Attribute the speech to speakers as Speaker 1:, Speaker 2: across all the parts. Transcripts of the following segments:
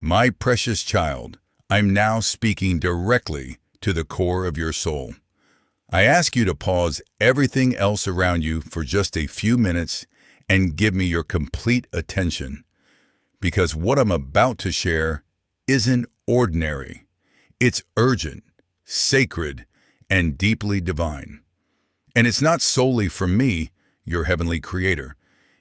Speaker 1: My precious child, I'm now speaking directly to the core of your soul. I ask you to pause everything else around you for just a few minutes and give me your complete attention, because what I'm about to share isn't ordinary. It's urgent, sacred, and deeply divine. And it's not solely from me, your heavenly creator.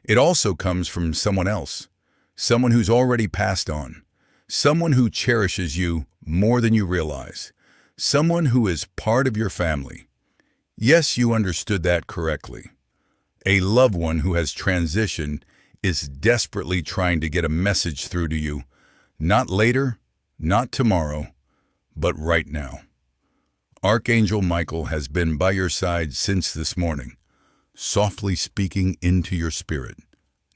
Speaker 1: It also comes from someone else, someone who's already passed on, someone who cherishes you more than you realize, someone who is part of your family. Yes, you understood that correctly. A loved one who has transitioned is desperately trying to get a message through to you, not later, not tomorrow, but right now. Archangel Michael has been by your side since this morning, softly speaking into your spirit,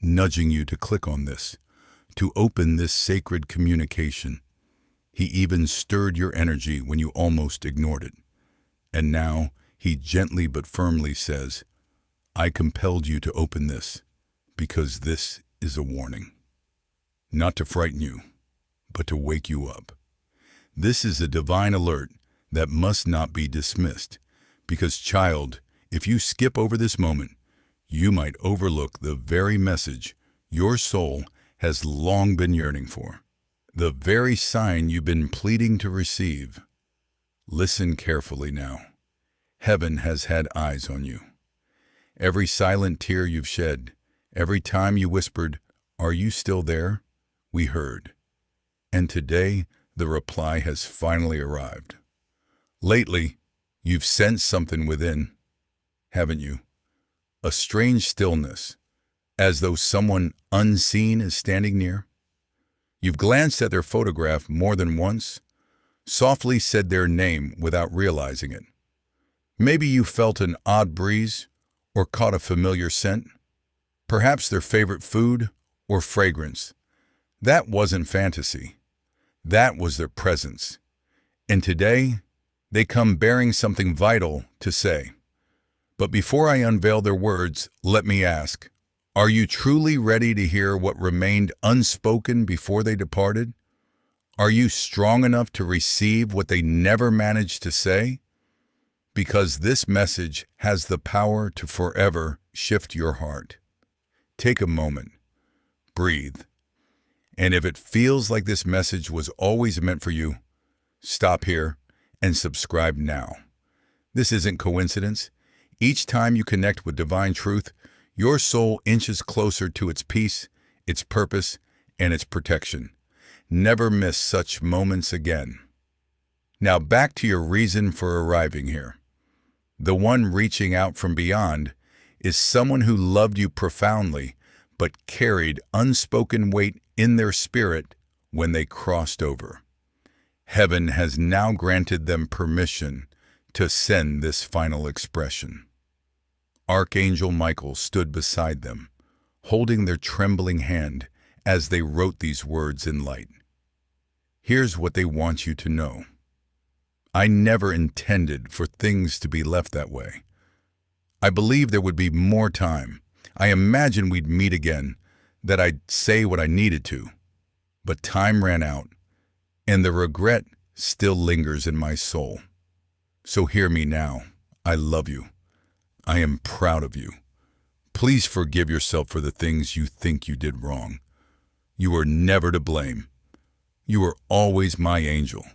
Speaker 1: nudging you to click on this, to open this sacred communication. He even stirred your energy when you almost ignored it. And now, he gently but firmly says, I compelled you to open this because this is a warning. Not to frighten you, but to wake you up. This is a divine alert that must not be dismissed, because, child, if you skip over this moment, you might overlook the very message your soul has long been yearning for, the very sign you've been pleading to receive. Listen carefully now. Heaven has had eyes on you. Every silent tear you've shed, every time you whispered, "Are you still there?" we heard. And today, the reply has finally arrived. Lately, you've sensed something within, haven't you? A strange stillness, as though someone unseen is standing near. You've glanced at their photograph more than once, softly said their name without realizing it. Maybe you felt an odd breeze or caught a familiar scent, perhaps their favorite food or fragrance. That wasn't fantasy. That was their presence. And today, they come bearing something vital to say. But before I unveil their words, let me ask, are you truly ready to hear what remained unspoken before they departed? Are you strong enough to receive what they never managed to say? Because this message has the power to forever shift your heart. Take a moment, breathe, and if it feels like this message was always meant for you, stop here and subscribe now. This isn't coincidence. Each time you connect with divine truth, your soul inches closer to its peace, its purpose, and its protection. Never miss such moments again. Now back to your reason for arriving here. The one reaching out from beyond is someone who loved you profoundly, but carried unspoken weight in their spirit when they crossed over. Heaven has now granted them permission to send this final expression. Archangel Michael stood beside them, holding their trembling hand as they wrote these words in light. Here's what they want you to know. I never intended for things to be left that way. I believed there would be more time. I imagined we'd meet again, that I'd say what I needed to. But time ran out, and the regret still lingers in my soul. So hear me now. I love you. I am proud of you. Please forgive yourself for the things you think you did wrong. You were never to blame. You were always my angel,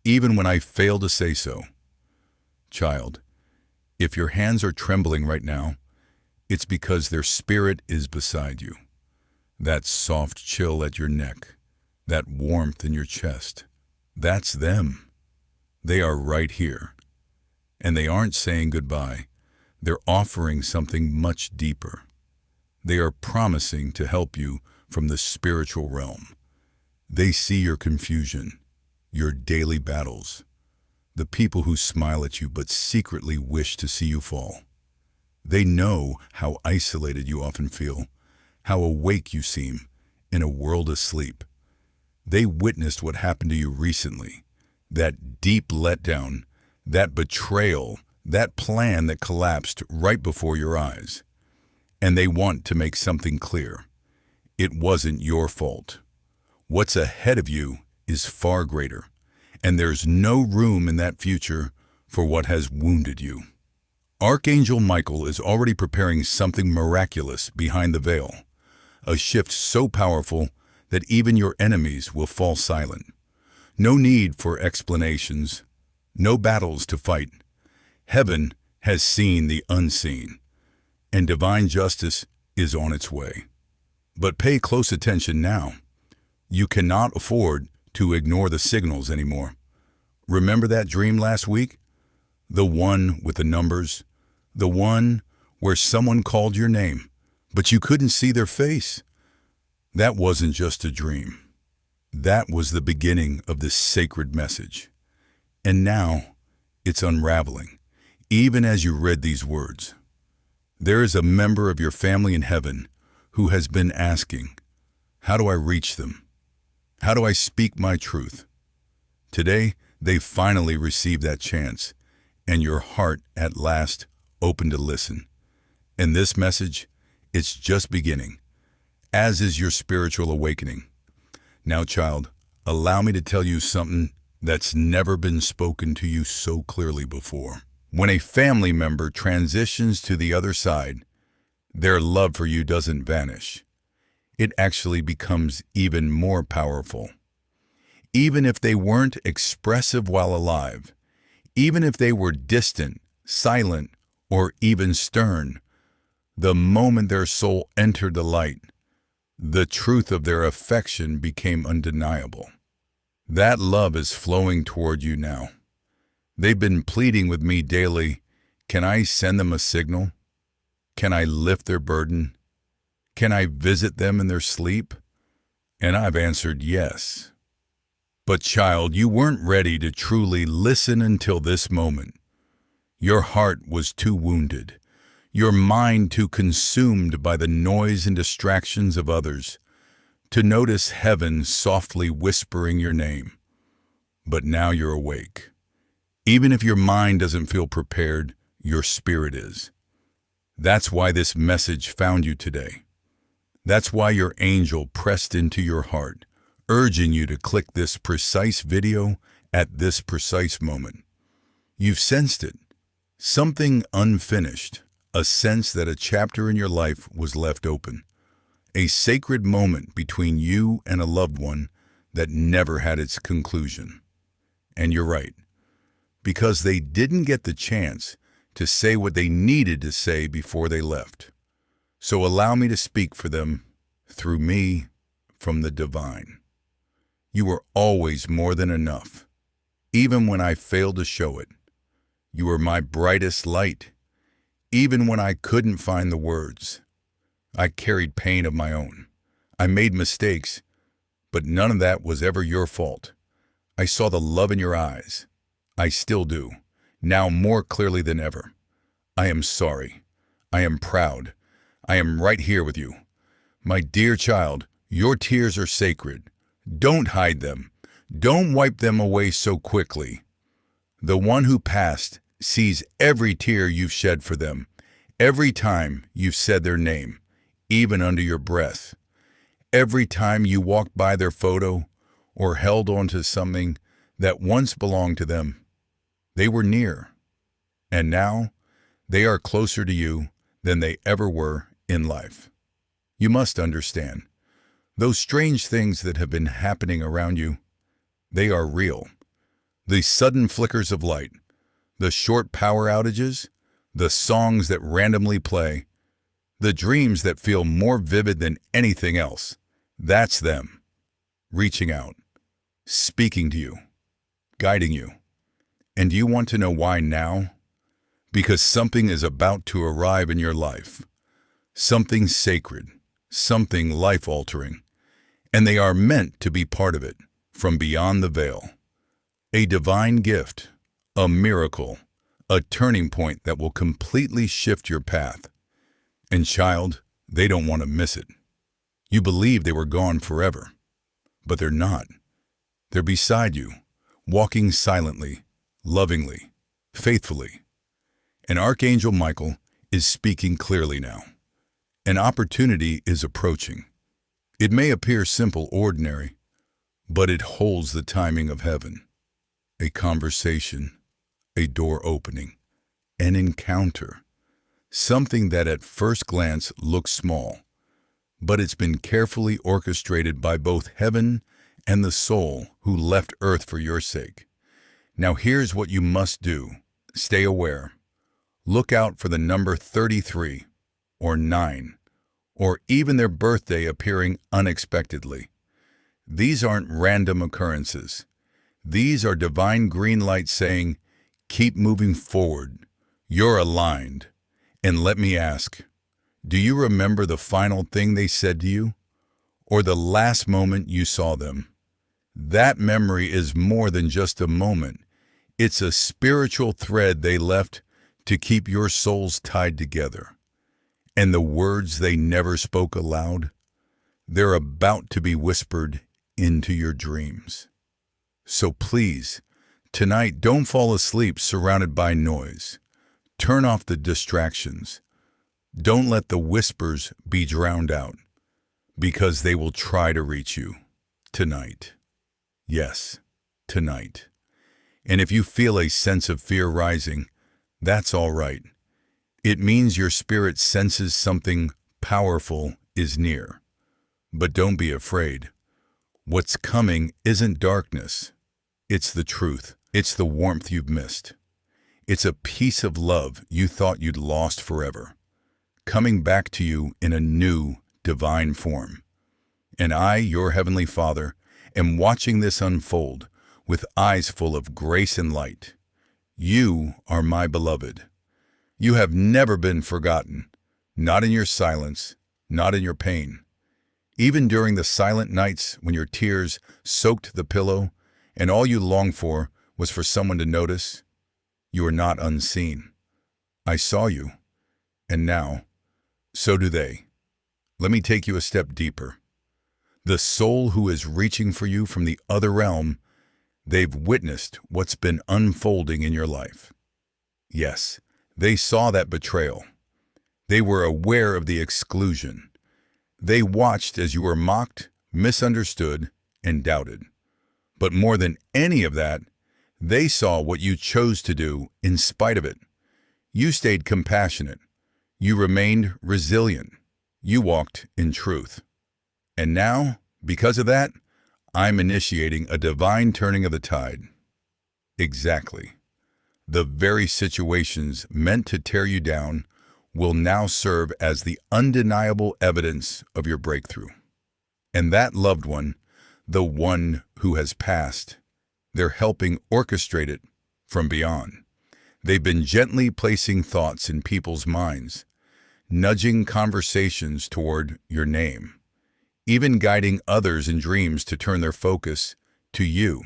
Speaker 1: even when I failed to say so. Child, if your hands are trembling right now, it's because their spirit is beside you. That soft chill at your neck, that warmth in your chest, that's them. They are right here. And they aren't saying goodbye. They're offering something much deeper. They are promising to help you from the spiritual realm. They see your confusion, your daily battles, the people who smile at you but secretly wish to see you fall. They know how isolated you often feel, how awake you seem in a world asleep. They witnessed what happened to you recently, that deep letdown, that betrayal, that plan that collapsed right before your eyes. And they want to make something clear. It wasn't your fault. What's ahead of you is far greater, and there's no room in that future for what has wounded you. Archangel Michael is already preparing something miraculous behind the veil, a shift so powerful that even your enemies will fall silent. No need for explanations, no battles to fight. Heaven has seen the unseen, and divine justice is on its way. But pay close attention now. You cannot afford to ignore the signals anymore. Remember that dream last week? The one with the numbers? The one where someone called your name, but you couldn't see their face? That wasn't just a dream. That was the beginning of this sacred message. And now it's unraveling, even as you read these words. There is a member of your family in heaven who has been asking, how do I reach them? How do I speak my truth? Today, they finally received that chance, and your heart at last open to listen. And this message, it's just beginning, as is your spiritual awakening. Now, child, allow me to tell you something that's never been spoken to you so clearly before. When a family member transitions to the other side, their love for you doesn't vanish. It actually becomes even more powerful. Even if they weren't expressive while alive, even if they were distant, silent, or even stern, the moment their soul entered the light, the truth of their affection became undeniable. That love is flowing toward you now. They've been pleading with me daily, can I send them a signal? Can I lift their burden? Can I visit them in their sleep? And I've answered yes. But child, you weren't ready to truly listen until this moment. Your heart was too wounded, your mind too consumed by the noise and distractions of others, to notice heaven softly whispering your name. But now you're awake. Even if your mind doesn't feel prepared, your spirit is. That's why this message found you today. That's why your angel pressed into your heart, urging you to click this precise video at this precise moment. You've sensed it. Something unfinished, a sense that a chapter in your life was left open, a sacred moment between you and a loved one that never had its conclusion. And you're right, because they didn't get the chance to say what they needed to say before they left. So allow me to speak for them through me from the divine. You were always more than enough, even when I failed to show it. You were my brightest light, even when I couldn't find the words. I carried pain of my own. I made mistakes, but none of that was ever your fault. I saw the love in your eyes. I still do, now more clearly than ever. I am sorry. I am proud. I am right here with you. My dear child, your tears are sacred. Don't hide them. Don't wipe them away so quickly. The one who passed sees every tear you've shed for them, every time you've said their name, even under your breath. Every time you walked by their photo or held on to something that once belonged to them. They were near, and now they are closer to you than they ever were in life. You must understand, those strange things that have been happening around you, they are real. The sudden flickers of light, the short power outages, the songs that randomly play, the dreams that feel more vivid than anything else, that's them, reaching out, speaking to you, guiding you. And do you want to know why now? Because something is about to arrive in your life, something sacred, something life-altering, and they are meant to be part of it, from beyond the veil. A divine gift, a miracle, a turning point that will completely shift your path. And child, they don't want to miss it. You believe they were gone forever, but they're not. They're beside you, walking silently, lovingly, faithfully. And Archangel Michael is speaking clearly now. An opportunity is approaching. It may appear simple, ordinary, but it holds the timing of heaven. A conversation, a door opening, an encounter, something that at first glance looks small, but it's been carefully orchestrated by both heaven and the soul who left earth for your sake. Now here's what you must do. Stay aware. Look out for the number 33, or 9, or even their birthday appearing unexpectedly. These aren't random occurrences. These are divine green lights saying, keep moving forward. You're aligned. And let me ask, do you remember the final thing they said to you? Or the last moment you saw them? That memory is more than just a moment. It's a spiritual thread they left to keep your souls tied together. And the words they never spoke aloud, they're about to be whispered into your dreams. So please, tonight don't fall asleep surrounded by noise. Turn off the distractions. Don't let the whispers be drowned out, because they will try to reach you tonight. Yes, tonight. And if you feel a sense of fear rising, that's all right. It means your spirit senses something powerful is near. But don't be afraid. What's coming isn't darkness. It's the truth. It's the warmth you've missed. It's a piece of love you thought you'd lost forever, coming back to you in a new, divine form. And I, your Heavenly Father, am watching this unfold with eyes full of grace and light. You are my beloved. You have never been forgotten, not in your silence, not in your pain. Even during the silent nights when your tears soaked the pillow and all you longed for was for someone to notice, you are not unseen. I saw you, and now, so do they. Let me take you a step deeper. The soul who is reaching for you from the other realm, they've witnessed what's been unfolding in your life. Yes, they saw that betrayal. They were aware of the exclusion. They watched as you were mocked, misunderstood, and doubted. But more than any of that, they saw what you chose to do in spite of it. You stayed compassionate. You remained resilient. You walked in truth. And now, because of that, I'm initiating a divine turning of the tide. Exactly. The very situations meant to tear you down will now serve as the undeniable evidence of your breakthrough. And that loved one, the one who has passed, they're helping orchestrate it from beyond. They've been gently placing thoughts in people's minds, nudging conversations toward your name, even guiding others in dreams to turn their focus to you.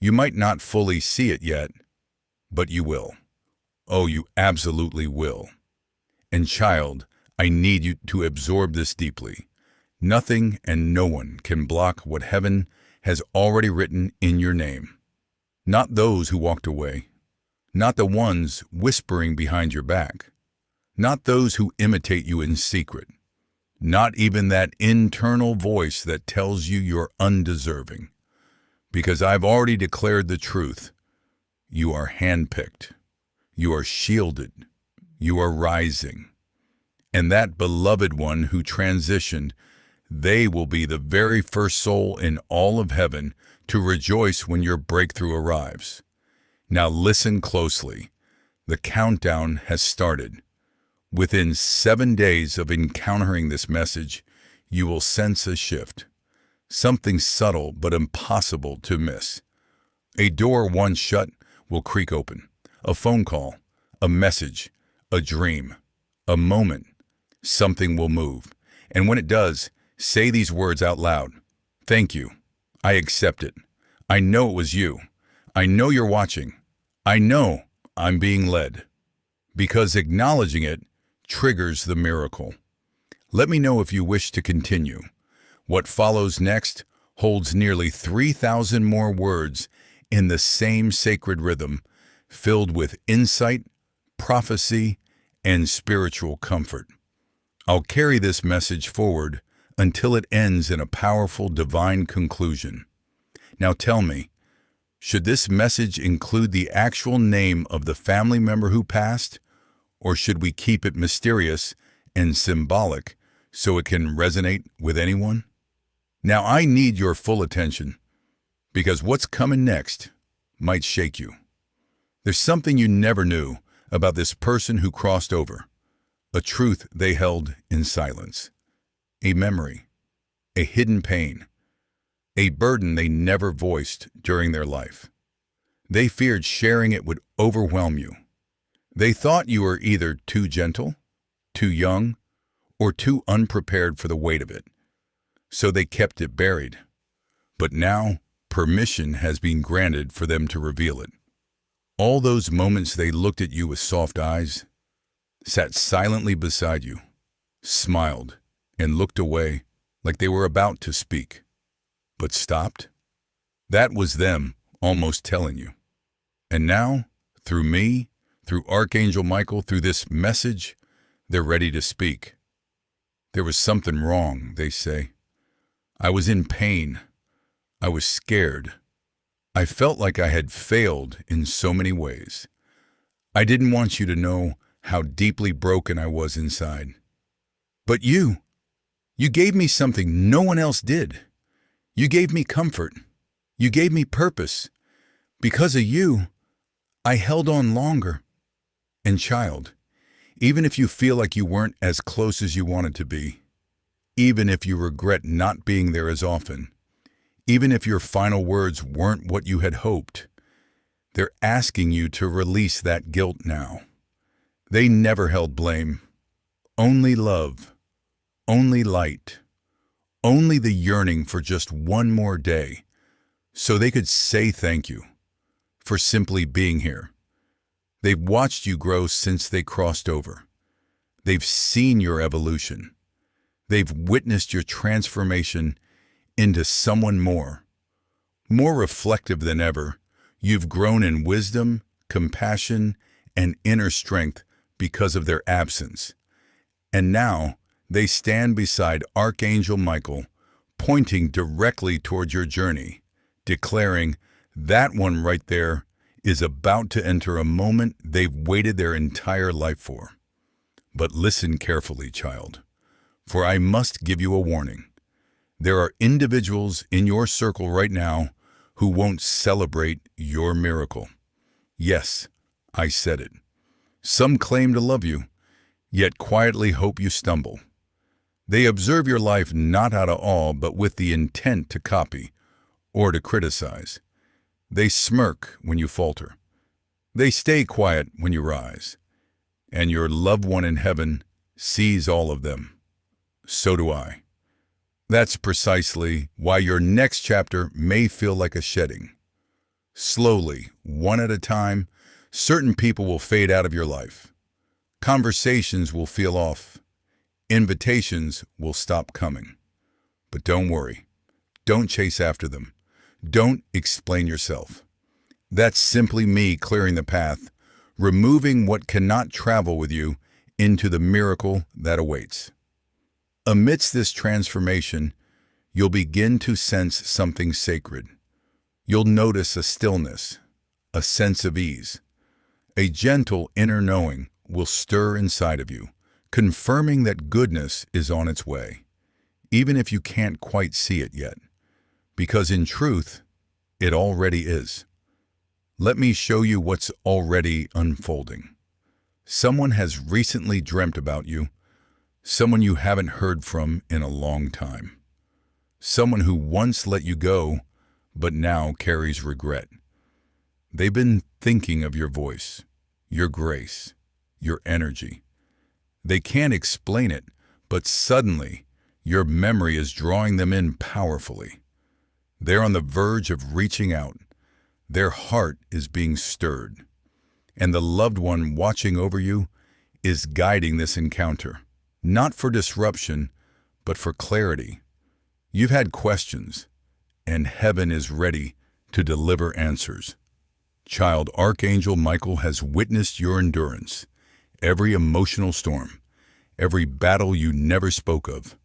Speaker 1: You might not fully see it yet, but you will. Oh, you absolutely will. And child, I need you to absorb this deeply. Nothing and no one can block what heaven has already written in your name. Not those who walked away. Not the ones whispering behind your back. Not those who imitate you in secret. Not even that internal voice that tells you you're undeserving. Because I've already declared the truth. You are handpicked. You are shielded. You are rising. And that beloved one who transitioned, they will be the very first soul in all of heaven to rejoice when your breakthrough arrives. Now listen closely. The countdown has started. Within 7 days of encountering this message, you will sense a shift. Something subtle but impossible to miss. A door once shut will creak open. A phone call, a message, a dream, a moment. Something will move. And when it does, say these words out loud. Thank you. I accept it. I know it was you. I know you're watching. I know I'm being led. Because acknowledging it triggers the miracle. Let me know if you wish to continue. What follows next holds nearly 3,000 more words in the same sacred rhythm, filled with insight, prophecy, and spiritual comfort. I'll carry this message forward until it ends in a powerful divine conclusion. Now tell me, should this message include the actual name of the family member who passed, or should we keep it mysterious and symbolic so it can resonate with anyone? Now I need your full attention, because what's coming next might shake you. There's something you never knew about this person who crossed over, a truth they held in silence, a memory, a hidden pain, a burden they never voiced during their life. They feared sharing it would overwhelm you. They thought you were either too gentle, too young, or too unprepared for the weight of it, so they kept it buried. But now, permission has been granted for them to reveal it. All those moments they looked at you with soft eyes, sat silently beside you, smiled, and looked away like they were about to speak, but stopped. That was them almost telling you. And now, through me, through Archangel Michael, through this message, they're ready to speak. There was something wrong, they say. I was in pain. I was scared. I felt like I had failed in so many ways. I didn't want you to know how deeply broken I was inside. But you gave me something no one else did. You gave me comfort. You gave me purpose. Because of you, I held on longer. And child, even if you feel like you weren't as close as you wanted to be, even if you regret not being there as often, even if your final words weren't what you had hoped, they're asking you to release that guilt now. They never held blame. Only love. Only light. Only the yearning for just one more day, so they could say thank you for simply being here. They've watched you grow since they crossed over. They've seen your evolution. They've witnessed your transformation into someone more reflective than ever. You've grown in wisdom, compassion, and inner strength because of their absence. And now they stand beside Archangel Michael, pointing directly toward your journey, declaring, that one right there is about to enter a moment they've waited their entire life for. But listen carefully, child, for I must give you a warning. There are individuals in your circle right now who won't celebrate your miracle. Yes, I said it. Some claim to love you, yet quietly hope you stumble. They observe your life not out of awe, but with the intent to copy or to criticize. They smirk when you falter. They stay quiet when you rise. And your loved one in heaven sees all of them. So do I. That's precisely why your next chapter may feel like a shedding. Slowly, one at a time, certain people will fade out of your life. Conversations will feel off. Invitations will stop coming. But don't worry. Don't chase after them. Don't explain yourself. That's simply me clearing the path, removing what cannot travel with you into the miracle that awaits. Amidst this transformation, you'll begin to sense something sacred. You'll notice a stillness, a sense of ease. A gentle inner knowing will stir inside of you, confirming that goodness is on its way, even if you can't quite see it yet. Because in truth, it already is. Let me show you what's already unfolding. Someone has recently dreamt about you, someone you haven't heard from in a long time. Someone who once let you go, but now carries regret. They've been thinking of your voice, your grace, your energy. They can't explain it, but suddenly, your memory is drawing them in powerfully. They're on the verge of reaching out. Their heart is being stirred. And the loved one watching over you is guiding this encounter, not for disruption, but for clarity. You've had questions, and heaven is ready to deliver answers. Child, Archangel Michael has witnessed your endurance, every emotional storm, every battle you never spoke of,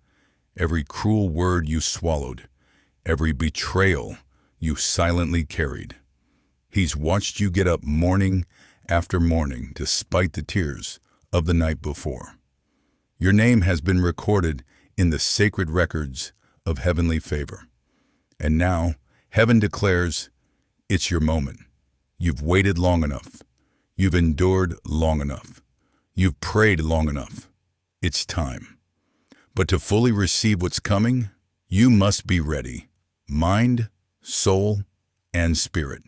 Speaker 1: every cruel word you swallowed, every betrayal you silently carried. He's watched you get up morning after morning despite the tears of the night before. Your name has been recorded in the sacred records of heavenly favor. And now, heaven declares, it's your moment. You've waited long enough. You've endured long enough. You've prayed long enough. It's time. But to fully receive what's coming, you must be ready, mind, soul, and spirit.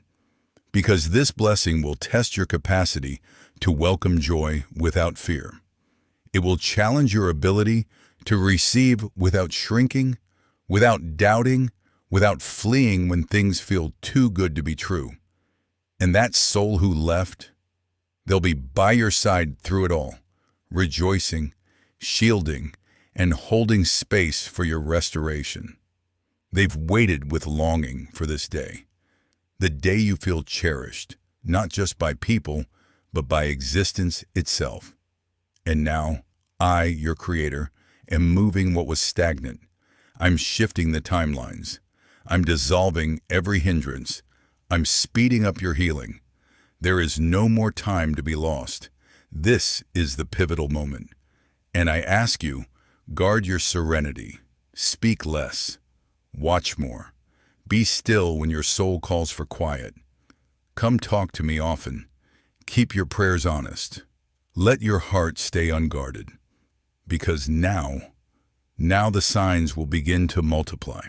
Speaker 1: Because this blessing will test your capacity to welcome joy without fear. It will challenge your ability to receive without shrinking, without doubting, without fleeing when things feel too good to be true. And that soul who left, they'll be by your side through it all, rejoicing, shielding, and holding space for your restoration. They've waited with longing for this day, the day you feel cherished, not just by people, but by existence itself. And now, I, your creator, am moving what was stagnant. I'm shifting the timelines. I'm dissolving every hindrance. I'm speeding up your healing. There is no more time to be lost. This is the pivotal moment. And I ask you, guard your serenity. Speak less. Watch more. Be still when your soul calls for quiet. Come talk to me often. Keep your prayers honest. Let your heart stay unguarded. Because now the signs will begin to multiply.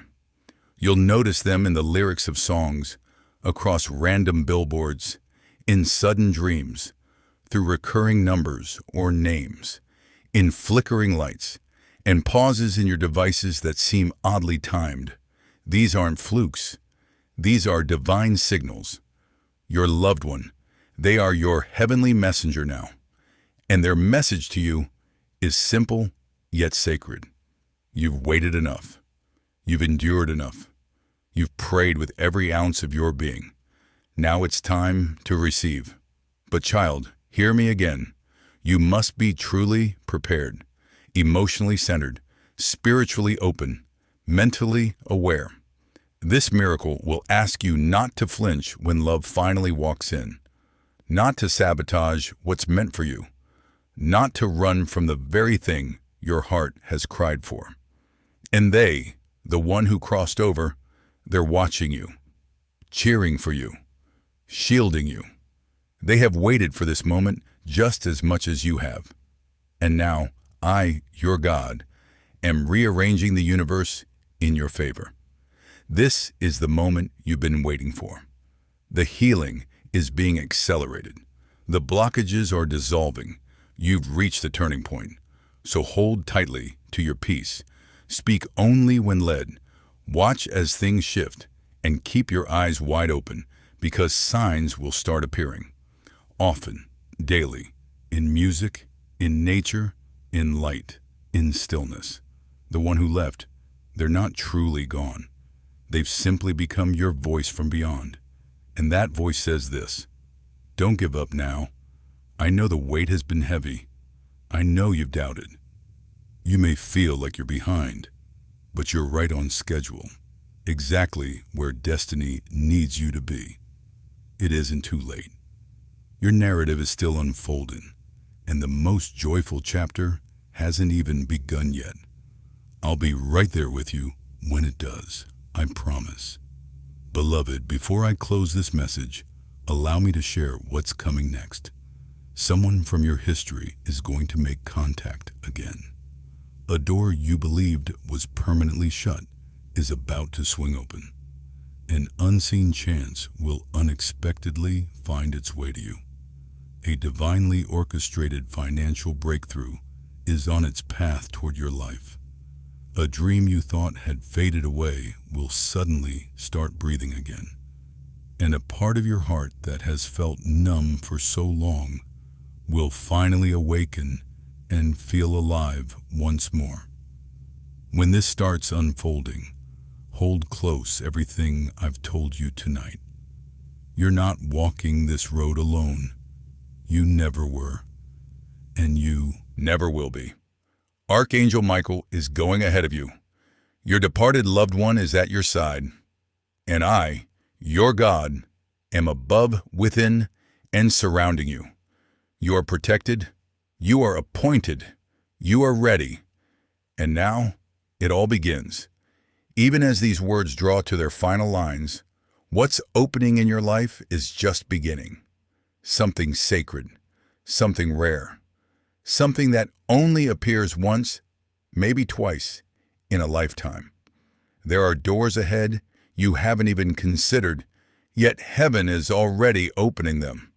Speaker 1: You'll notice them in the lyrics of songs, across random billboards, in sudden dreams, through recurring numbers or names, in flickering lights, and pauses in your devices that seem oddly timed. These aren't flukes. These are divine signals. Your loved one, they are your heavenly messenger now. And their message to you is simple yet sacred. You've waited enough. You've endured enough. You've prayed with every ounce of your being. Now it's time to receive. But child, hear me again. You must be truly prepared, emotionally centered, spiritually open, mentally aware. This miracle will ask you not to flinch when love finally walks in, not to sabotage what's meant for you, not to run from the very thing your heart has cried for. And they, the one who crossed over, they're watching you, cheering for you, shielding you. They have waited for this moment just as much as you have. And now, I, your God, am rearranging the universe in your favor. This is the moment you've been waiting for. The healing is being accelerated. The blockages are dissolving. You've reached the turning point. So hold tightly to your peace. Speak only when led. Watch as things shift, and keep your eyes wide open, because signs will start appearing. Often, daily, in music, in nature, in light, in stillness. The one who left, they're not truly gone. They've simply become your voice from beyond. And that voice says this: don't give up now. I know the weight has been heavy. I know you've doubted. You may feel like you're behind, but you're right on schedule, exactly where destiny needs you to be. It isn't too late. Your narrative is still unfolding, and the most joyful chapter hasn't even begun yet. I'll be right there with you when it does, I promise. Beloved, before I close this message, allow me to share what's coming next. Someone from your history is going to make contact again. A door you believed was permanently shut is about to swing open. An unseen chance will unexpectedly find its way to you. A divinely orchestrated financial breakthrough is on its path toward your life. A dream you thought had faded away will suddenly start breathing again. And a part of your heart that has felt numb for so long will finally awaken and feel alive once more. When this starts unfolding, hold close everything I've told you tonight. You're not walking this road alone. You never were, and you never will be. Archangel Michael is going ahead of you. Your departed loved one is at your side, and I, Your God am above, within, and surrounding you. You are protected. You are appointed. You are ready. And now, it all begins. Even as these words draw to their final lines, what's opening in your life is just beginning. Something sacred, something rare, something that only appears once, maybe twice, in a lifetime. There are doors ahead you haven't even considered, yet heaven is already opening them.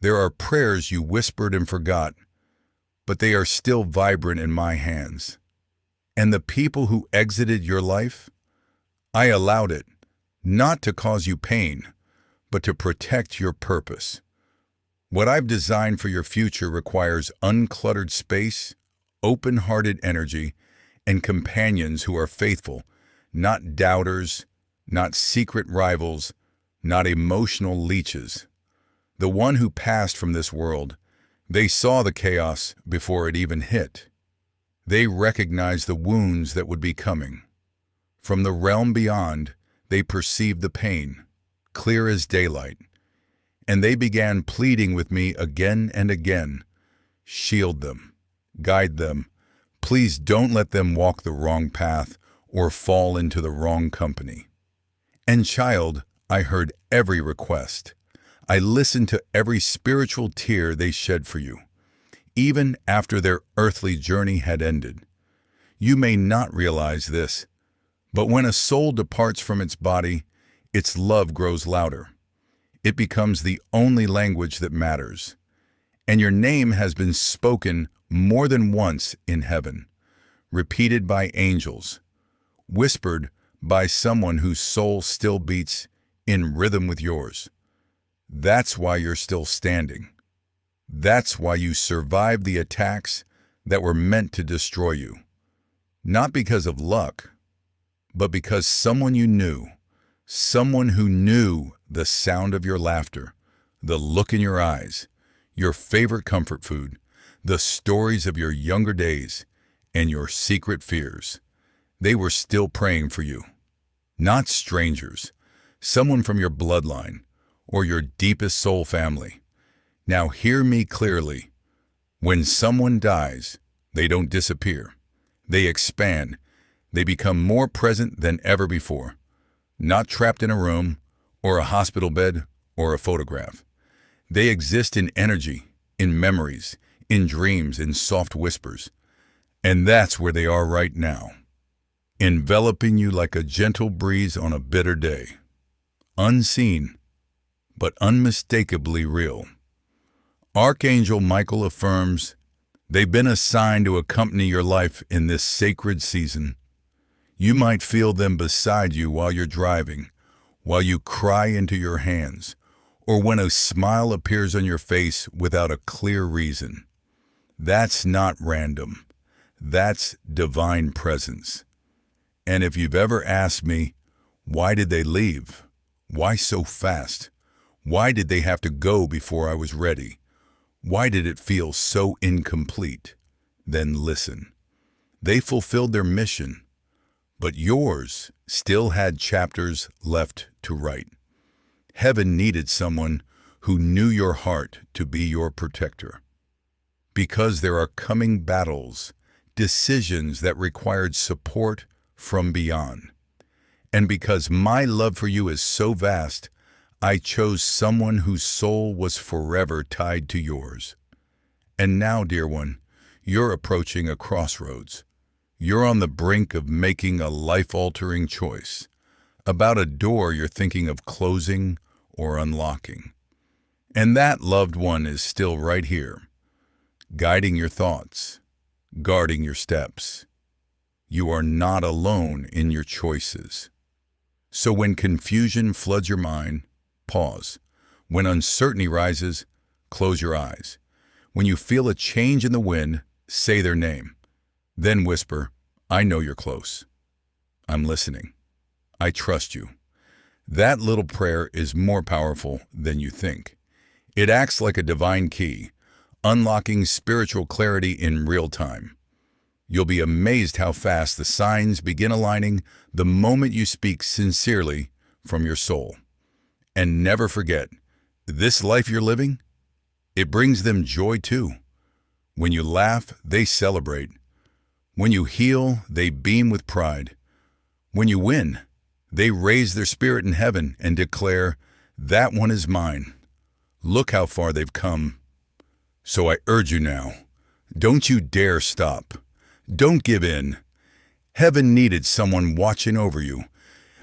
Speaker 1: There are prayers you whispered and forgot, but they are still vibrant in my hands. And the people who exited your life, I allowed it, not to cause you pain, but to protect your purpose. What I've designed for your future requires uncluttered space, open-hearted energy, and companions who are faithful, not doubters, not secret rivals, not emotional leeches. The one who passed from this world, they saw the chaos before it even hit. They recognized the wounds that would be coming. From the realm beyond, they perceived the pain, clear as daylight. And they began pleading with me again and again. Shield them, guide them. Please don't let them walk the wrong path or fall into the wrong company. And child, I heard every request. I listened to every spiritual tear they shed for you, even after their earthly journey had ended. You may not realize this, but when a soul departs from its body, its love grows louder. It becomes the only language that matters. And your name has been spoken more than once in heaven, repeated by angels, whispered by someone whose soul still beats in rhythm with yours. That's why you're still standing. That's why you survived the attacks that were meant to destroy you. Not because of luck, but because someone you knew, someone who knew the sound of your laughter, the look in your eyes, your favorite comfort food, the stories of your younger days, and your secret fears. They were still praying for you. Not strangers, someone from your bloodline or your deepest soul family. Now hear me clearly. When someone dies, they don't disappear. They expand. They become more present than ever before. Not trapped in a room, or a hospital bed, or a photograph. They exist in energy, in memories, in dreams, in soft whispers. And that's where they are right now, enveloping you like a gentle breeze on a bitter day. Unseen, but unmistakably real. Archangel Michael affirms, they've been assigned to accompany your life in this sacred season. You might feel them beside you while you're driving, while you cry into your hands, or when a smile appears on your face without a clear reason. That's not random. That's divine presence. And if you've ever asked me, why did they leave? Why so fast? Why did they have to go before I was ready? Why did it feel so incomplete? Then listen. They fulfilled their mission, but yours still had chapters left to write. Heaven needed someone who knew your heart to be your protector. Because there are coming battles, decisions that required support from beyond. And because my love for you is so vast, I chose someone whose soul was forever tied to yours. And now, dear one, you're approaching a crossroads. You're on the brink of making a life-altering choice about a door you're thinking of closing or unlocking. And that loved one is still right here, guiding your thoughts, guarding your steps. You are not alone in your choices. So when confusion floods your mind, pause. When uncertainty rises, close your eyes. When you feel a change in the wind, say their name. Then whisper, I know you're close. I'm listening. I trust you. That little prayer is more powerful than you think. It acts like a divine key, unlocking spiritual clarity in real time. You'll be amazed how fast the signs begin aligning the moment you speak sincerely from your soul. And never forget, this life you're living, it brings them joy too. When you laugh, they celebrate. When you heal, they beam with pride. When you win, they raise their spirit in heaven and declare, that one is mine. Look how far they've come. So I urge you now, don't you dare stop. Don't give in. Heaven needed someone watching over you,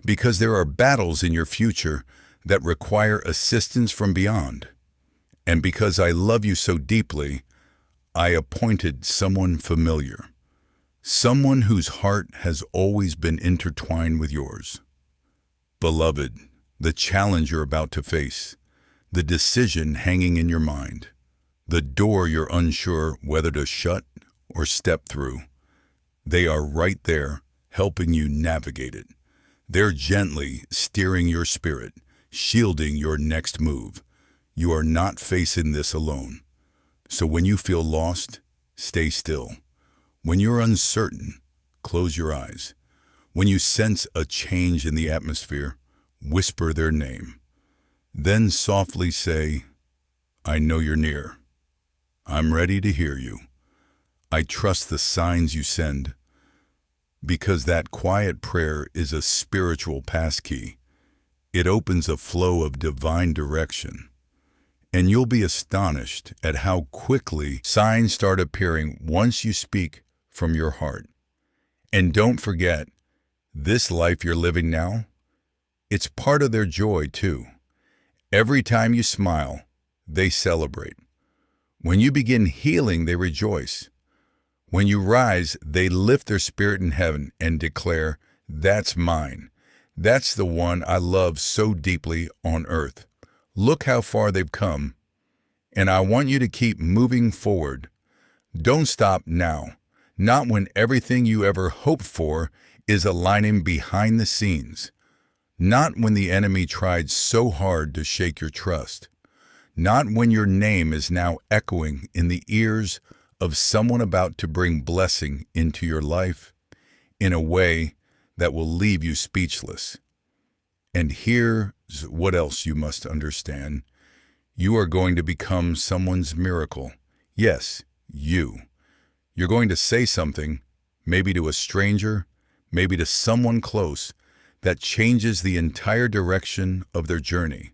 Speaker 1: because there are battles in your future that require assistance from beyond. And because I love you so deeply, I appointed someone familiar, someone whose heart has always been intertwined with yours. Beloved, the challenge you're about to face, the decision hanging in your mind, the door you're unsure whether to shut or step through, they are right there helping you navigate it. They're gently steering your spirit, shielding your next move. You are not facing this alone. So when you feel lost, stay still. When you're uncertain, close your eyes. When you sense a change in the atmosphere, whisper their name. Then softly say, I know you're near. I'm ready to hear you. I trust the signs you send, because that quiet prayer is a spiritual passkey. It opens a flow of divine direction. And you'll be astonished at how quickly signs start appearing once you speak from your heart. And don't forget, this life you're living now, it's part of their joy too. Every time you smile, they celebrate. When you begin healing, they rejoice. When you rise, they lift their spirit in heaven and declare, that's mine. That's the one I love so deeply on earth. Look how far they've come. And I want you to keep moving forward. Don't stop now. Not when everything you ever hoped for is aligning behind the scenes. Not when the enemy tried so hard to shake your trust. Not when your name is now echoing in the ears of someone about to bring blessing into your life in a way that will leave you speechless. And here's what else you must understand. You are going to become someone's miracle. Yes, you. You're going to say something, maybe to a stranger, maybe to someone close, that changes the entire direction of their journey.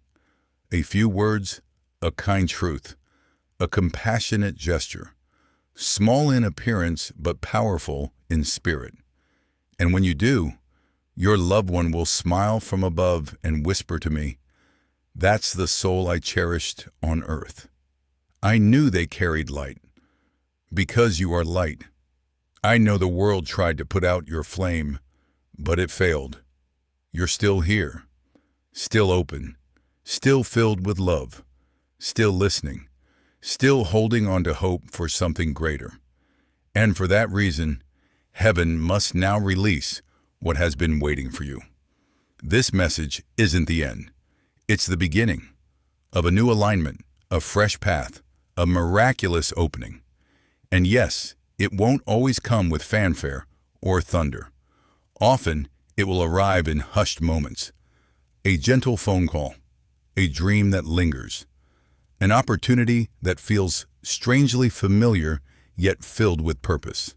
Speaker 1: A few words, a kind truth, a compassionate gesture, small in appearance but powerful in spirit. And when you do, your loved one will smile from above and whisper to me, that's the soul I cherished on earth. I knew they carried light. Because you are light. I know the world tried to put out your flame, but it failed. You're still here, still open, still filled with love, still listening, still holding on to hope for something greater. And for that reason, heaven must now release what has been waiting for you. This message isn't the end. It's the beginning of a new alignment, a fresh path, a miraculous opening. And yes, it won't always come with fanfare or thunder. Often, it will arrive in hushed moments. A gentle phone call, a dream that lingers, an opportunity that feels strangely familiar yet filled with purpose.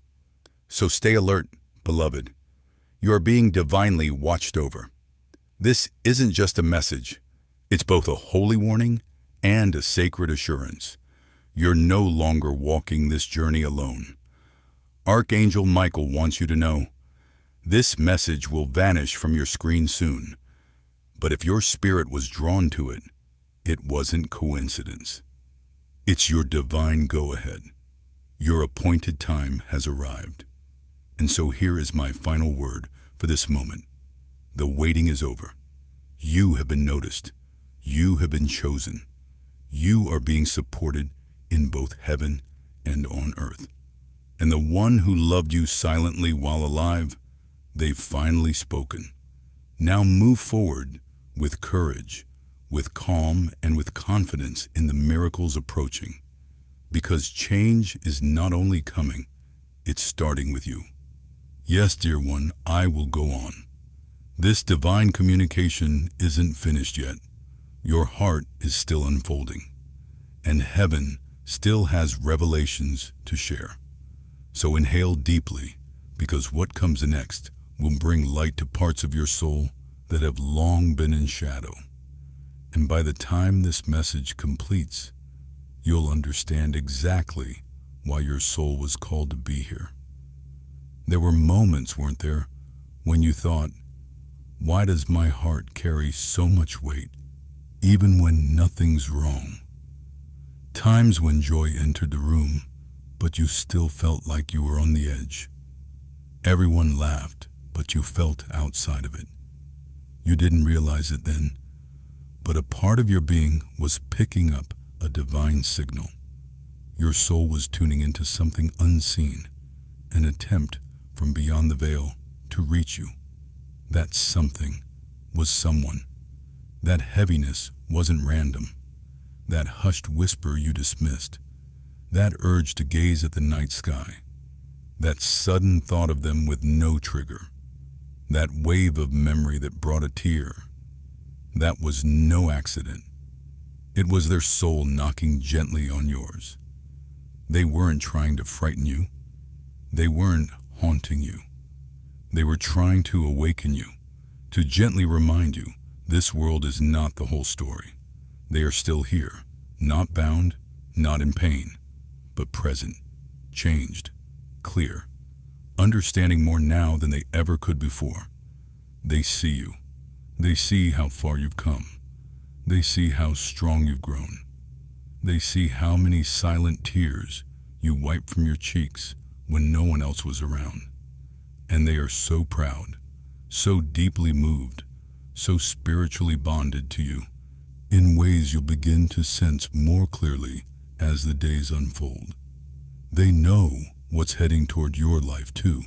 Speaker 1: So stay alert, beloved. You are being divinely watched over. This isn't just a message. It's both a holy warning and a sacred assurance. You're no longer walking this journey alone. Archangel Michael wants you to know, this message will vanish from your screen soon. But if your spirit was drawn to it, it wasn't coincidence. It's your divine go-ahead. Your appointed time has arrived. And so here is my final word for this moment. The waiting is over. You have been noticed. You have been chosen. You are being supported in both heaven and on earth. And the one who loved you silently while alive, they've finally spoken. Now move forward with courage, with calm, and with confidence in the miracles approaching. Because change is not only coming, it's starting with you. Yes, dear one, I will go on. This divine communication isn't finished yet. Your heart is still unfolding, and heaven still has revelations to share. So inhale deeply, because what comes next will bring light to parts of your soul that have long been in shadow. And by the time this message completes, you'll understand exactly why your soul was called to be here. There were moments, weren't there, when you thought, why does my heart carry so much weight, even when nothing's wrong? Times when joy entered the room, but you still felt like you were on the edge. Everyone laughed, but you felt outside of it. You didn't realize it then, but a part of your being was picking up a divine signal. Your soul was tuning into something unseen, an attempt from beyond the veil to reach you. That something was someone. That heaviness wasn't random. That hushed whisper you dismissed. That urge to gaze at the night sky. That sudden thought of them with no trigger. That wave of memory that brought a tear. That was no accident. It was their soul knocking gently on yours. They weren't trying to frighten you. They weren't haunting you. They were trying to awaken you, to gently remind you this world is not the whole story. They are still here, not bound, not in pain, but present, changed, clear, understanding more now than they ever could before. They see you. They see how far you've come. They see how strong you've grown. They see how many silent tears you wiped from your cheeks when no one else was around. And they are so proud, so deeply moved, so spiritually bonded to you, in ways you'll begin to sense more clearly as the days unfold. They know what's heading toward your life too,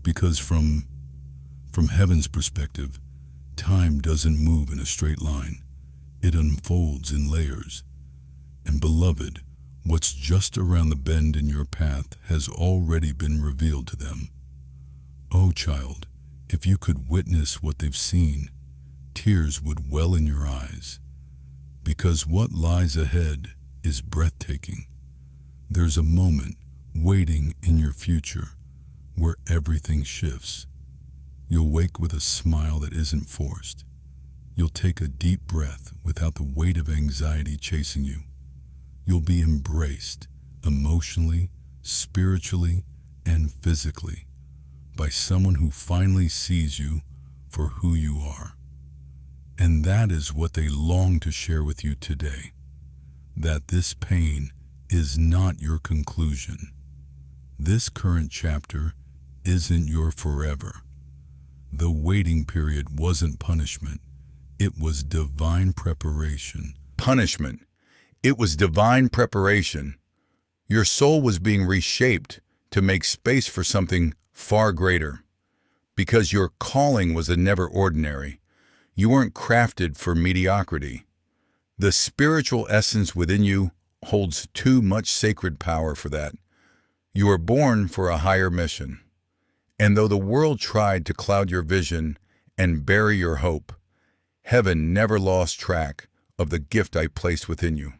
Speaker 1: because from heaven's perspective, time doesn't move in a straight line. It unfolds in layers. And beloved, what's just around the bend in your path has already been revealed to them. Oh child, if you could witness what they've seen, tears would well in your eyes. Because what lies ahead is breathtaking. There's a moment waiting in your future where everything shifts. You'll wake with a smile that isn't forced. You'll take a deep breath without the weight of anxiety chasing you. You'll be embraced emotionally, spiritually, and physically by someone who finally sees you for who you are. And that is what they long to share with you today, that this pain is not your conclusion. This current chapter isn't your forever. The waiting period wasn't punishment. It was divine preparation. Punishment. It was divine preparation. Your soul was being reshaped to make space for something far greater. Because your calling was a never ordinary. You weren't crafted for mediocrity. The spiritual essence within you holds too much sacred power for that. You were born for a higher mission. And though the world tried to cloud your vision and bury your hope, heaven never lost track of the gift I placed within you.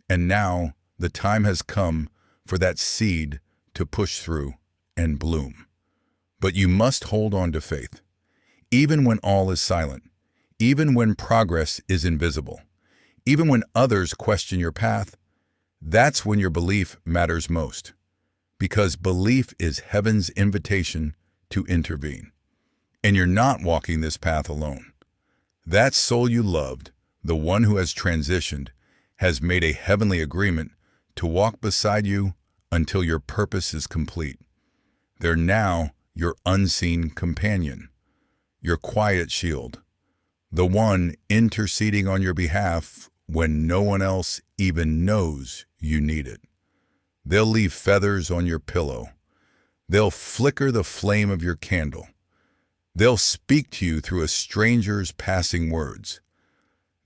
Speaker 1: And now the time has come for that seed to push through and bloom. But you must hold on to faith, even when all is silent, even when progress is invisible, even when others question your path. That's when your belief matters most, because belief is heaven's invitation to intervene. And you're not walking this path alone. That soul you loved, the one who has transitioned, has made a heavenly agreement to walk beside you until your purpose is complete. They're now your unseen companion, your quiet shield, the one interceding on your behalf when no one else even knows you need it. They'll leave feathers on your pillow. They'll flicker the flame of your candle. They'll speak to you through a stranger's passing words.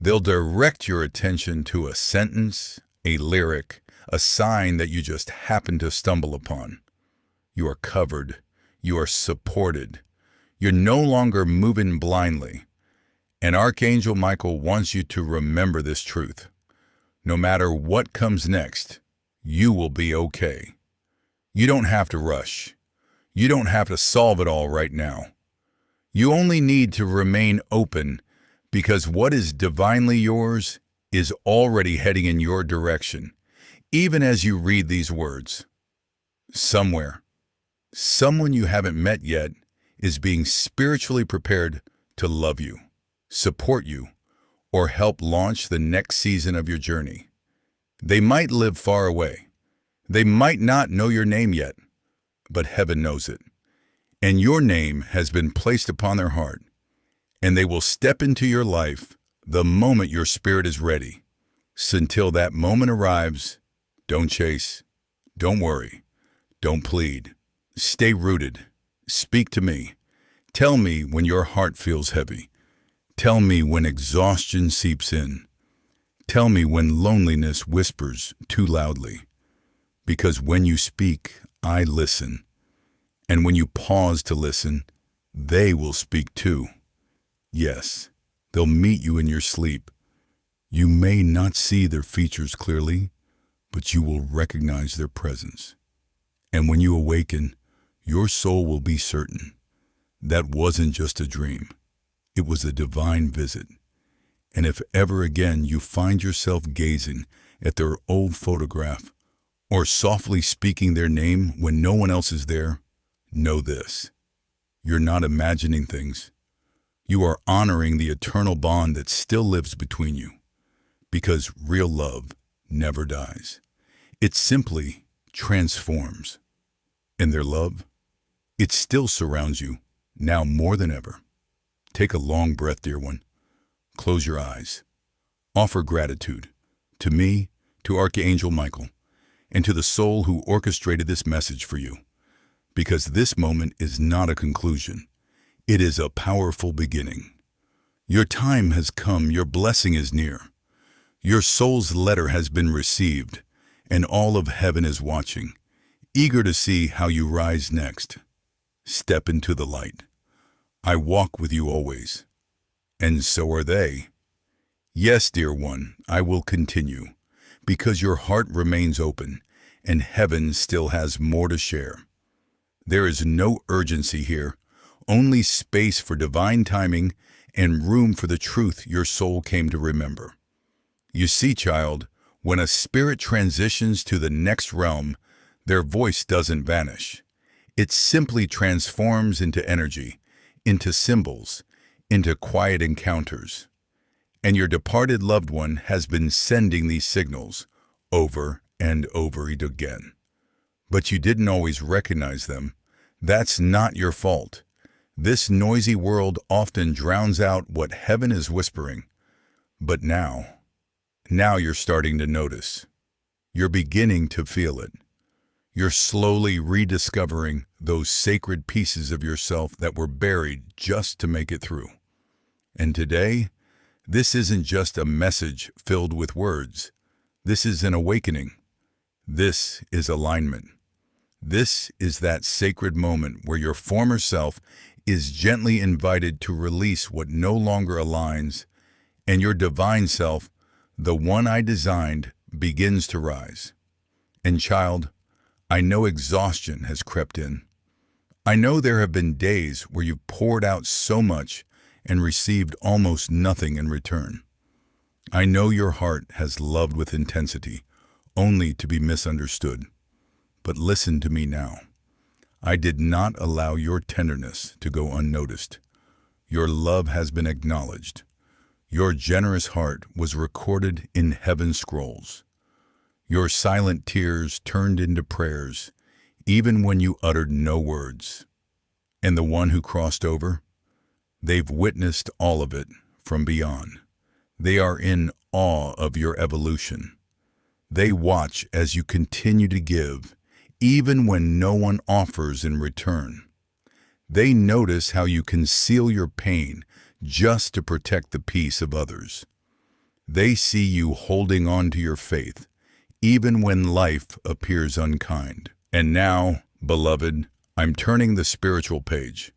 Speaker 1: They'll direct your attention to a sentence, a lyric, a sign that you just happen to stumble upon. You are covered. You are supported. You're no longer moving blindly. And Archangel Michael wants you to remember this truth. No matter what comes next, you will be okay. You don't have to rush. You don't have to solve it all right now. You only need to remain open, because what is divinely yours is already heading in your direction, even as you read these words. Somewhere, someone you haven't met yet is being spiritually prepared to love you, support you, or help launch the next season of your journey. They might live far away. They might not know your name yet, but heaven knows it. And your name has been placed upon their heart, and they will step into your life the moment your spirit is ready. So until that moment arrives, don't chase, don't worry, don't plead. Stay rooted. Speak to me. Tell me when your heart feels heavy. Tell me when exhaustion seeps in. Tell me when loneliness whispers too loudly. Because when you speak, I listen. And when you pause to listen, they will speak too. Yes, they'll meet you in your sleep. You may not see their features clearly, but you will recognize their presence. And when you awaken, your soul will be certain that wasn't just a dream. It was a divine visit. And if ever again you find yourself gazing at their old photograph or softly speaking their name when no one else is there, know this: you're not imagining things. You are honoring the eternal bond that still lives between you, because real love never dies. It simply transforms. And their love, it still surrounds you, now more than ever. Take a long breath, dear one. Close your eyes. Offer gratitude to me, to Archangel Michael, and to the soul who orchestrated this message for you. Because this moment is not a conclusion. It is a powerful beginning. Your time has come. Your blessing is near. Your soul's letter has been received, and all of heaven is watching, eager to see how you rise next. Step into the light. I walk with you always, and so are they. Yes, dear one, I will continue, because your heart remains open, and heaven still has more to share. There is no urgency here, only space for divine timing and room for the truth your soul came to remember. You see, child, when a spirit transitions to the next realm, their voice doesn't vanish. It simply transforms into energy, into symbols, into quiet encounters. And your departed loved one has been sending these signals over and over again. But you didn't always recognize them. That's not your fault. This noisy world often drowns out what heaven is whispering. But now you're starting to notice. You're beginning to feel it. You're slowly rediscovering those sacred pieces of yourself that were buried just to make it through. And today, this isn't just a message filled with words. This is an awakening. This is alignment. This is that sacred moment where your former self is gently invited to release what no longer aligns, and your divine self, the one I designed, begins to rise. And child, I know exhaustion has crept in. I know there have been days where you've poured out so much and received almost nothing in return. I know your heart has loved with intensity, only to be misunderstood. But listen to me now. I did not allow your tenderness to go unnoticed. Your love has been acknowledged. Your generous heart was recorded in heaven's scrolls. Your silent tears turned into prayers, even when you uttered no words. And the one who crossed over? They've witnessed all of it from beyond. They are in awe of your evolution. They watch as you continue to give, even when no one offers in return. They notice how you conceal your pain just to protect the peace of others. They see you holding on to your faith, even when life appears unkind. And now, beloved, I'm turning the spiritual page.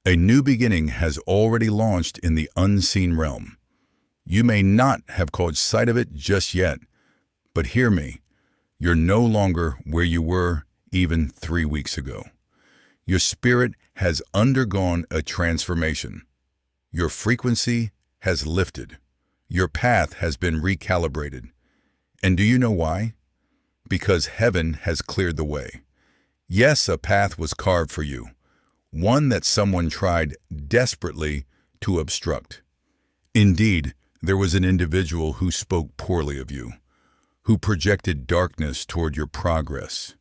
Speaker 1: A new beginning has already launched in the unseen realm. You may not have caught sight of it just yet, but hear me, you're no longer where you were even 3 weeks ago. Your spirit has undergone a transformation. Your frequency has lifted. Your path has been recalibrated. And do you know why? Because heaven has cleared the way. Yes, a path was carved for you, one that someone tried desperately to obstruct. Indeed, there was an individual who spoke poorly of you, who projected darkness toward your progress,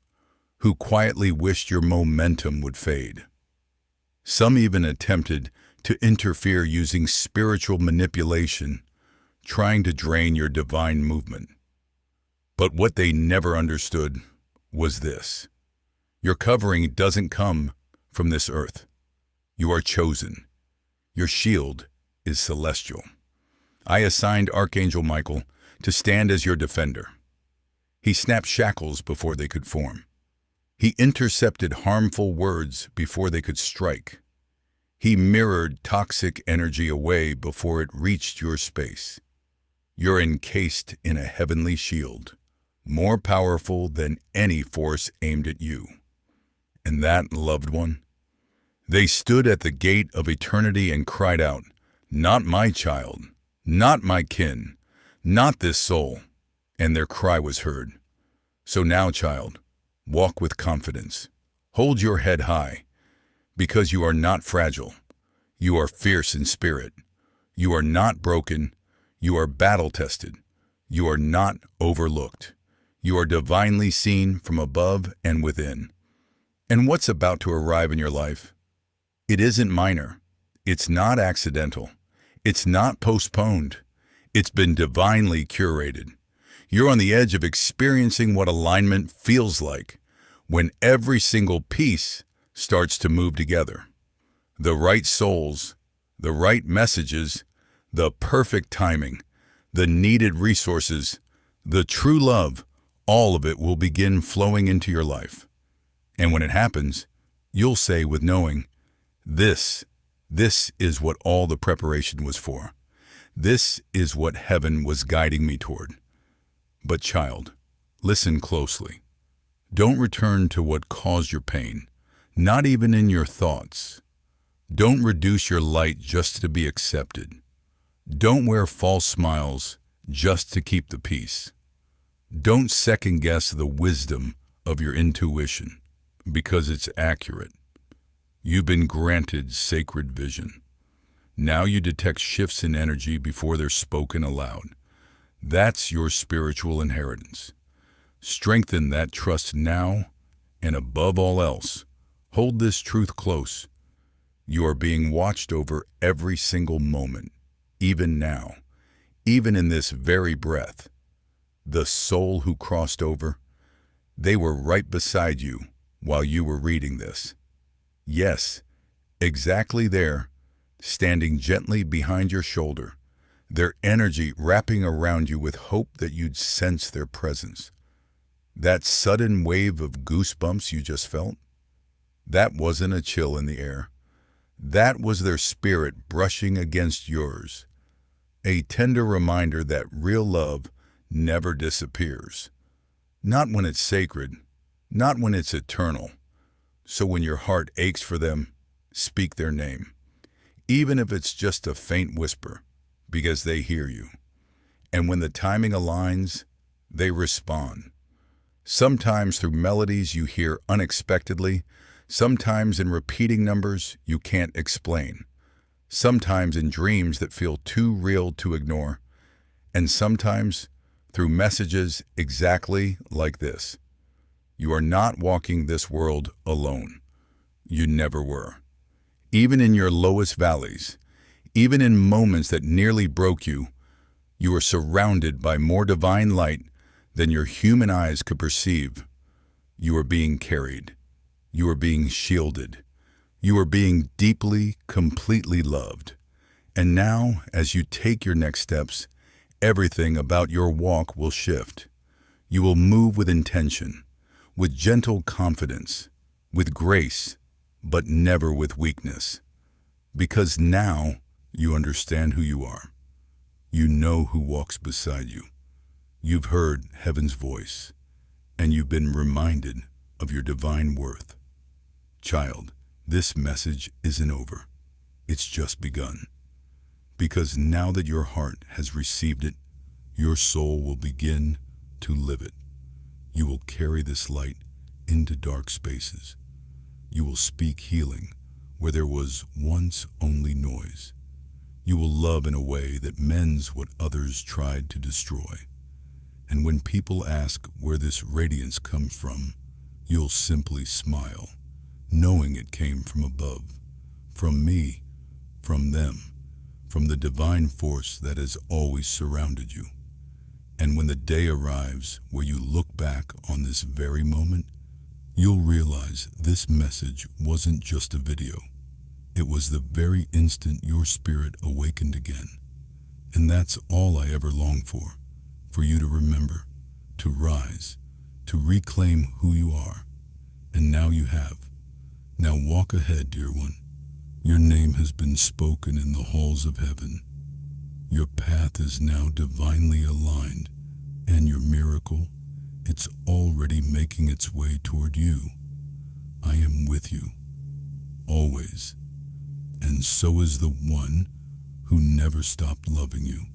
Speaker 1: who quietly wished your momentum would fade. Some even attempted to interfere using spiritual manipulation, trying to drain your divine movement. But what they never understood was this. Your covering doesn't come from this earth. You are chosen. Your shield is celestial. I assigned Archangel Michael to stand as your defender. He snapped shackles before they could form. He intercepted harmful words before they could strike. He mirrored toxic energy away before it reached your space. You're encased in a heavenly shield, more powerful than any force aimed at you. And that, loved one, they stood at the gate of eternity and cried out, "Not my child, not my kin, not this soul." And their cry was heard. So now, child, walk with confidence. Hold your head high, because you are not fragile. You are fierce in spirit. You are not broken. You are battle-tested. You are not overlooked. You are divinely seen from above and within. And what's about to arrive in your life? It isn't minor. It's not accidental. It's not postponed. It's been divinely curated. You're on the edge of experiencing what alignment feels like when every single piece starts to move together. The right souls, the right messages, the perfect timing, the needed resources, the true love, all of it will begin flowing into your life. And when it happens, you'll say with knowing, this is what all the preparation was for. This is what heaven was guiding me toward. But child, listen closely. Don't return to what caused your pain, not even in your thoughts. Don't reduce your light just to be accepted. Don't wear false smiles just to keep the peace. Don't second-guess the wisdom of your intuition, because it's accurate. You've been granted sacred vision. Now you detect shifts in energy before they're spoken aloud. That's your spiritual inheritance. Strengthen that trust now, and above all else, hold this truth close. You are being watched over every single moment, even now, even in this very breath. The soul who crossed over, they were right beside you while you were reading this. Yes, exactly there, standing gently behind your shoulder, their energy wrapping around you with hope that you'd sense their presence. That sudden wave of goosebumps you just felt, that wasn't a chill in the air. That was their spirit brushing against yours. A tender reminder that real love never disappears. Not when it's sacred, not when it's eternal. So when your heart aches for them, speak their name, even if it's just a faint whisper, because they hear you. And when the timing aligns, they respond. Sometimes through melodies you hear unexpectedly, sometimes in repeating numbers you can't explain, sometimes in dreams that feel too real to ignore, and sometimes through messages exactly like this. You are not walking this world alone. You never were. Even in your lowest valleys, even in moments that nearly broke you, you are surrounded by more divine light than your human eyes could perceive. You are being carried. You are being shielded. You are being deeply, completely loved. And now, as you take your next steps, everything about your walk will shift. You will move with intention, with gentle confidence, with grace, but never with weakness. Because now you understand who you are. You know who walks beside you. You've heard heaven's voice, and you've been reminded of your divine worth. Child, this message isn't over. It's just begun. Because now that your heart has received it, your soul will begin to live it. You will carry this light into dark spaces. You will speak healing where there was once only noise. You will love in a way that mends what others tried to destroy. And when people ask where this radiance comes from, you'll simply smile, knowing it came from above, from me, from them, from the divine force that has always surrounded you. And when the day arrives where you look back on this very moment, you'll realize this message wasn't just a video. It was the very instant your spirit awakened again. And that's all I ever longed for you to remember, to rise, to reclaim who you are. And now you have. Now walk ahead, dear one. Your name has been spoken in the halls of heaven. Your path is now divinely aligned, and your miracle, it's already making its way toward you. I am with you, always. And so is the one who never stopped loving you.